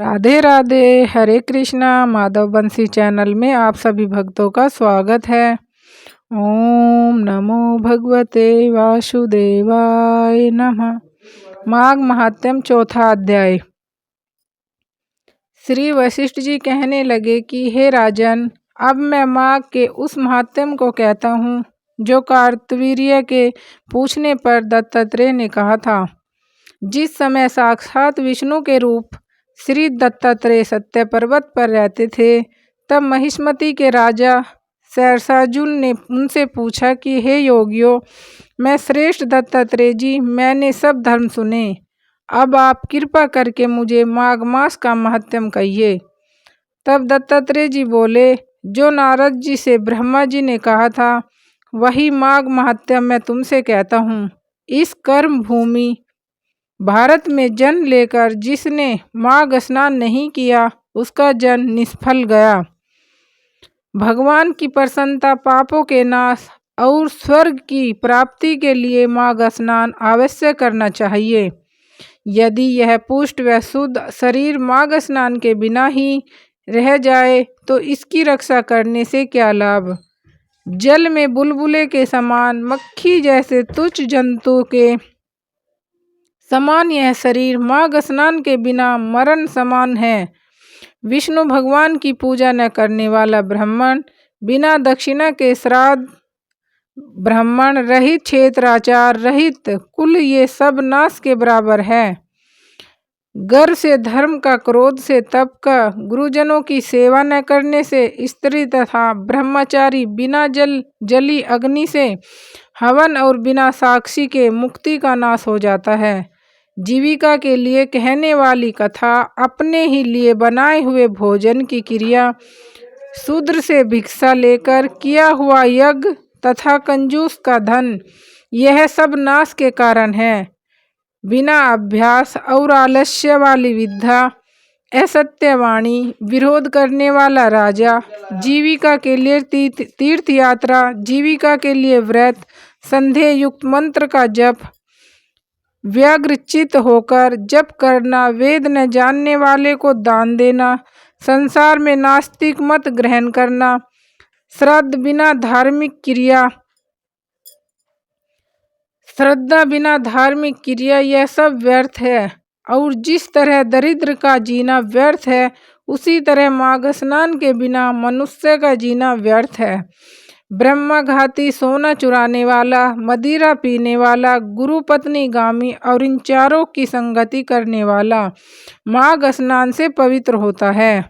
राधे राधे। हरे कृष्णा। माधव बंसी चैनल में आप सभी भक्तों का स्वागत है। ओम नमो भगवते वासुदेवाय नमः। माघ महात्म्य चौथा अध्याय। श्री वशिष्ठ जी कहने लगे कि हे राजन, अब मैं माघ के उस महात्म्य को कहता हूँ जो कार्तवीर्य के पूछने पर दत्तात्रेय ने कहा था। जिस समय साक्षात विष्णु के रूप श्री दत्तात्रेय सत्य पर्वत पर रहते थे, तब महिष्मति के राजा शैरसार्जुन ने उनसे पूछा कि हे योगियों, मैं श्रेष्ठ दत्तात्रेय जी, मैंने सब धर्म सुने, अब आप कृपा करके मुझे माघ मास का महात्म्य कहिए। तब दत्तात्रेय जी बोले, जो नारद जी से ब्रह्मा जी ने कहा था वही माघ महात्म्य मैं तुमसे कहता हूँ। इस कर्म भूमि भारत में जन्म लेकर जिसने माघ स्नान नहीं किया उसका जन्म निष्फल गया। भगवान की प्रसन्नता, पापों के नाश और स्वर्ग की प्राप्ति के लिए माघ स्नान अवश्य करना चाहिए। यदि यह पुष्ट व शुद्ध शरीर माघ स्नान के बिना ही रह जाए तो इसकी रक्षा करने से क्या लाभ। जल में बुलबुले के समान, मक्खी जैसे तुच्छ जंतु के समान यह शरीर माघ स्नान के बिना मरण समान है। विष्णु भगवान की पूजा न करने वाला ब्राह्मण, बिना दक्षिणा के श्राद्ध, ब्राह्मण रहित, क्षेत्राचार रहित कुल, ये सब नाश के बराबर है। गर्व से, धर्म का, क्रोध से, तप का, गुरुजनों की सेवा न करने से, स्त्री तथा ब्रह्मचारी बिना जली अग्नि से हवन और बिना साक्षी के मुक्ति का नाश हो जाता है। जीविका के लिए कहने वाली कथा, अपने ही लिए बनाए हुए भोजन की क्रिया, शूद्र से भिक्षा लेकर किया हुआ यज्ञ तथा कंजूस का धन, यह सब नाश के कारण है। बिना अभ्यास और आलस्य वाली विद्या, असत्यवाणी, विरोध करने वाला राजा, जीविका के लिए तीर्थ यात्रा, जीविका के लिए व्रत, संदेह युक्त मंत्र का जप, व्यग्रचित होकर जप करना, वेद न जानने वाले को दान देना, संसार में नास्तिक मत ग्रहण करना, श्राद्ध बिना धार्मिक क्रिया, यह सब व्यर्थ है। और जिस तरह दरिद्र का जीना व्यर्थ है, उसी तरह माघ स्नान के बिना मनुष्य का जीना व्यर्थ है। ब्रह्मघाती, सोना चुराने वाला, मदिरा पीने वाला, गुरु पत्नी गामी और इन चारों की संगति करने वाला माघ स्नान से पवित्र होता है।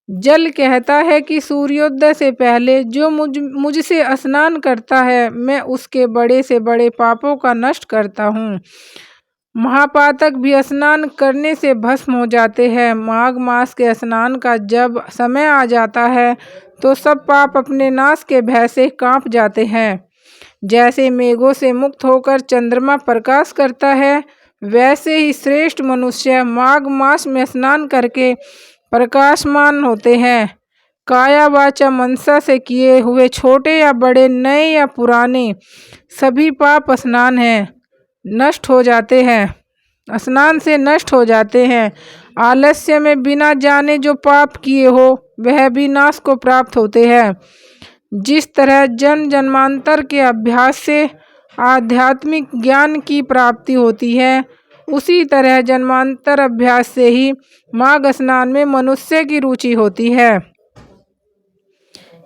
जल कहता है कि सूर्योदय से पहले जो मुझसे स्नान करता है, मैं उसके बड़े से बड़े पापों का नष्ट करता हूँ। महापातक भी स्नान करने से भस्म हो जाते हैं। माघ मास के स्नान का जब समय आ जाता है तो सब पाप अपने नाश के भय से कांप जाते हैं। जैसे मेघों से मुक्त होकर चंद्रमा प्रकाश करता है, वैसे ही श्रेष्ठ मनुष्य माघ मास में स्नान करके प्रकाशमान होते हैं। काया वाचा मनसा से किए हुए छोटे या बड़े, नए या पुराने, सभी पाप स्नान से नष्ट हो जाते हैं। आलस्य में बिना जाने जो पाप किए हो वह भी नाश को प्राप्त होते हैं। जिस तरह जन्म जन्मांतर के अभ्यास से आध्यात्मिक ज्ञान की प्राप्ति होती है, उसी तरह जन्मांतर अभ्यास से ही माघ स्नान में मनुष्य की रुचि होती है।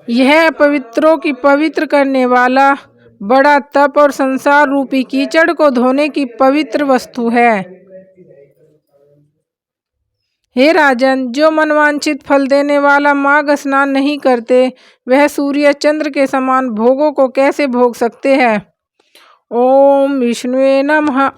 यह पवित्रों की पवित्र करने वाला बड़ा तप और संसार रूपी कीचड़ को धोने की पवित्र वस्तु है। हे राजन, जो मनवांछित फल देने वाला माघ स्नान नहीं करते, वह सूर्य चंद्र के समान भोगों को कैसे भोग सकते हैं। ओम विष्णुवे नमः।